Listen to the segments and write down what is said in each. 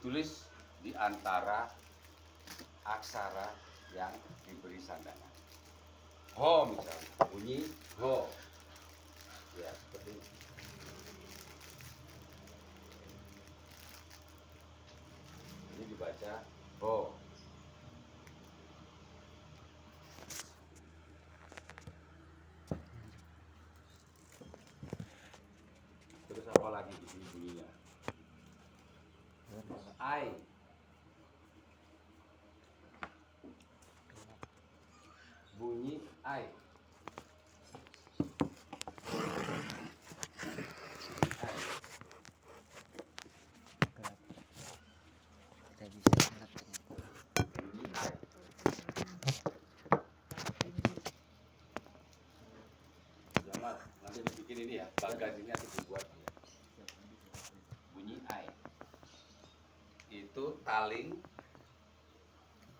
ditulis di antara aksara yang diberi sandangan. Ho misalnya, bunyi ho. Ya, seperti ini. Ini dibaca ho. Terus apa lagi di sini bunyinya? Ai. Bunyi ai. Nanti dibikin ini ya, bagan ini harus dibuat ya. Bunyi ai. Itu taling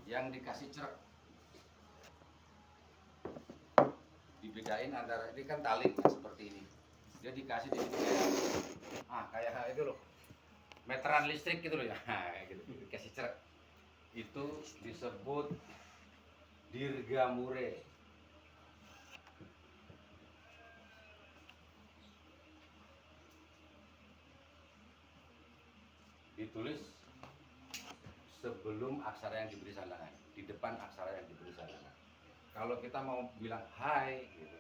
yang dikasih cerek. Dibedain antara ini kan taling seperti ini. Dia dikasih di sini kayak itu loh. Meteran listrik gitu loh ya. Gitu. Dikasih cerek. Itu disebut dirgamure. Ditulis sebelum aksara yang diberi sandangan, di depan aksara yang diberi sandangan. Kalau kita mau bilang hai gitu,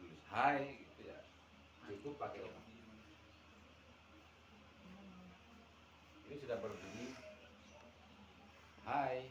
tulis hai gitu ya, cukup pakai ini. Ini sudah berbunyi hai.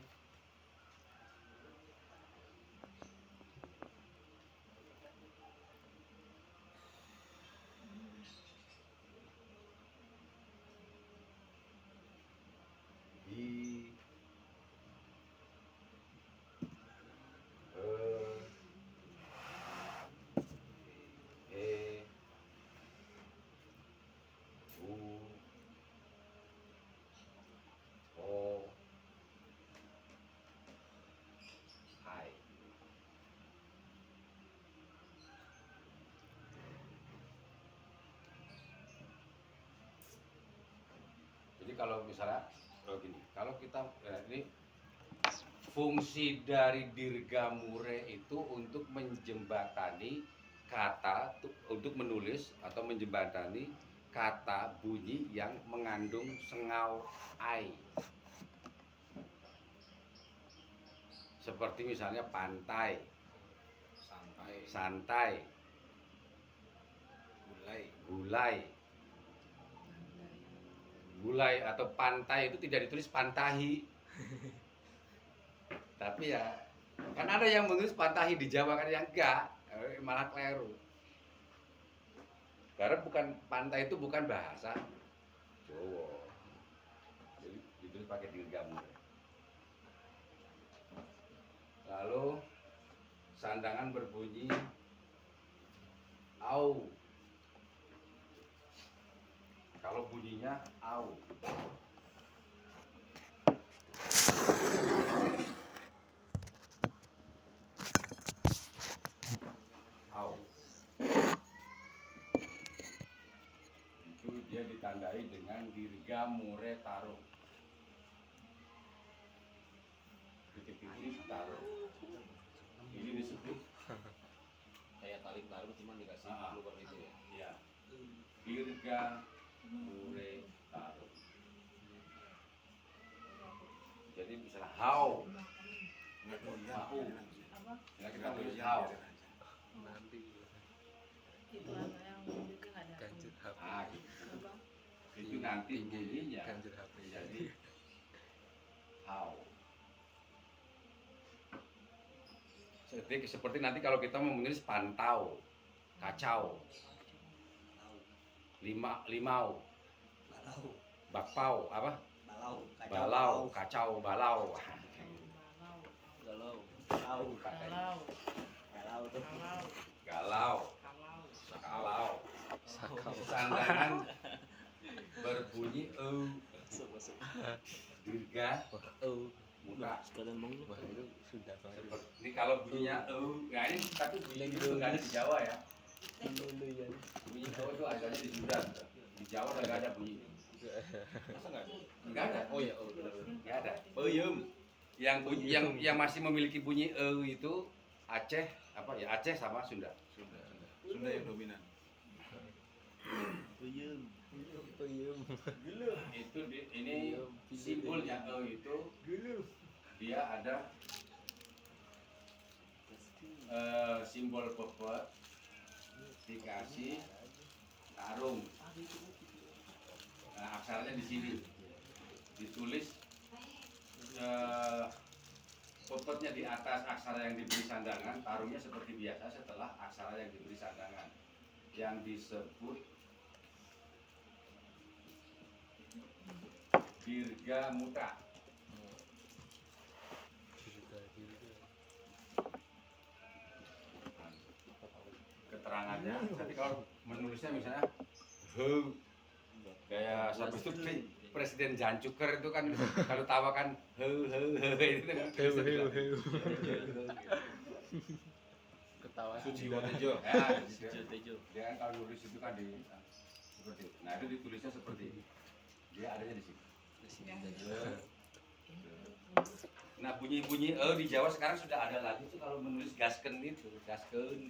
Jadi kalau misalnya gini, kalau kita ini fungsi dari dirgamure itu untuk menjembatani kata, untuk menulis atau menjembatani kata bunyi yang mengandung sengau ai. Seperti misalnya pantai, santai, gulai atau pantai itu tidak ditulis pantahi. Tapi ya kan ada yang menulis pantahi di Jawa kan yang enggak, malah keliru. Karena pantai itu bukan bahasa Jawa. Jadi ditulis pakai dirgamure. Lalu sandangan berbunyi au. Kalau bunyinya au. Au. Itu dia ditandai dengan dirgamure taruh. Titik-titik taruh. Ini disebut kayak tarik taruh cuma dikasih keluar itu ya. Iya. Dirgamure taruh. Jadi misalnya how. Mau. Ya kita tulis how. Nanti Itu apa yang menunjukkan ada ganjil HP. Gitu. Itu nanti bunyinya Ganjil HP. jadi how. Seperti nanti kalau kita mau menulis pantau, kacau, limau, bakpao, apa? Balau, kacau, balau. Galau, sakalau. Sandangan berbunyi dirga muka. Wah itu sudah Ini kalau bunyinya nah ini tapi bunyi itu nggak ada di Jawa ya. Bunyi itu adanya di Sudan. Di Jawa nggak ada bunyi. Masa enggak ada? Enggak ada. Oh iya, oh benar. Enggak ada. Peyem. Yang bunyi, yang masih memiliki bunyi itu Aceh apa ya? Aceh sama Sunda. Sunda yang dominan. Peyem. Itu ini simbolnya itu dia ada simbol pepet dikasih tarung. Nah, aksaranya di sini ditulis pepetnya di atas aksara yang diberi sandangan, tarungnya seperti biasa setelah aksara yang diberi sandangan yang disebut dirga muta. Keterangannya, jadi kalau menulisnya misalnya kayak sampai itu Presiden Jancuker itu kan kalau tawa kan itu kan Ketawa. Sujiwotejo. ya, Tejo. dia kan kalau nulis itu kan di seperti itu. Nah itu ditulisnya seperti ini. Dia adanya di sini. Nah bunyi-bunyi di Jawa sekarang sudah ada lagi tuh kalau menulis gasken itu, gasken.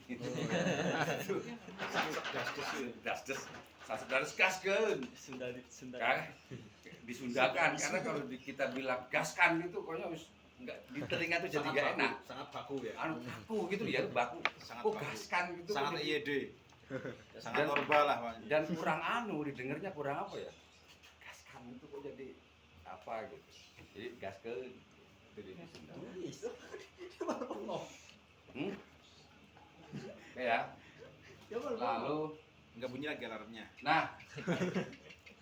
Gasken. Harus gasken. Sunda. Kan disundakan karena kalau kita bilang gaskan itu kayaknya enggak di telinga tuh jadi enggak enak. Sangat baku ya. Anu baku gitu ya, baku. Sangat Oh baku. gaskan gitu. Sangat jadi- IED. Sangat orba lah, Pak. dan kurang anu didengarnya kurang apa ya, gaskan itu kok jadi apa gitu, jadi gaskan itu di Sunda. Oke ya, lalu Enggak bunyi lagi alarmnya. nah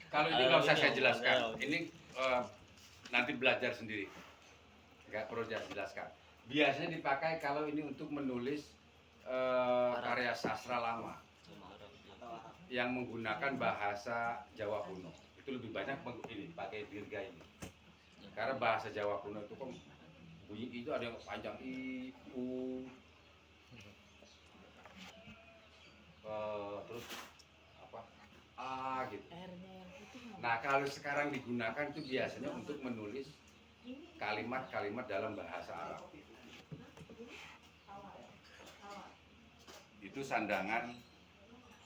kalau ini nggak usah saya jelaskan, ini nanti belajar sendiri, nggak perlu saya jelaskan. Biasanya dipakai kalau ini untuk menulis karya sastra lama yang menggunakan bahasa Jawa kuno. Itu lebih banyak ini pakai dirga ini. Karena bahasa Jawa kuno itu kan bunyi itu ada yang panjang i, u, terus apa a gitu. R-nya yang putih nggak? Nah kalau sekarang digunakan itu biasanya untuk menulis kalimat-kalimat dalam bahasa Arab. Itu sandangan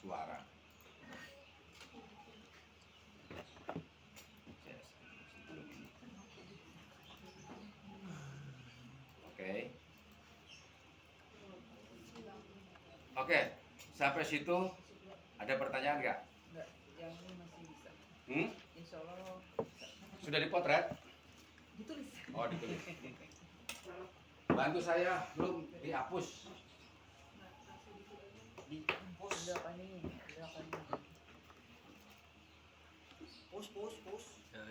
suara. Oke. Oke, sampai situ ada pertanyaan nggak? Nggak, yang ini masih bisa. Hmm? Insya Allah Sudah dipotret? ditulis. Oh, ditulis. Bantu saya, belum dihapus. Udah apa nih? Udah apa nih?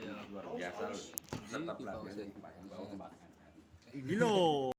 Ya. Luar biasa loh. Tetap latihan. Bawa kembangkan. Ini loh.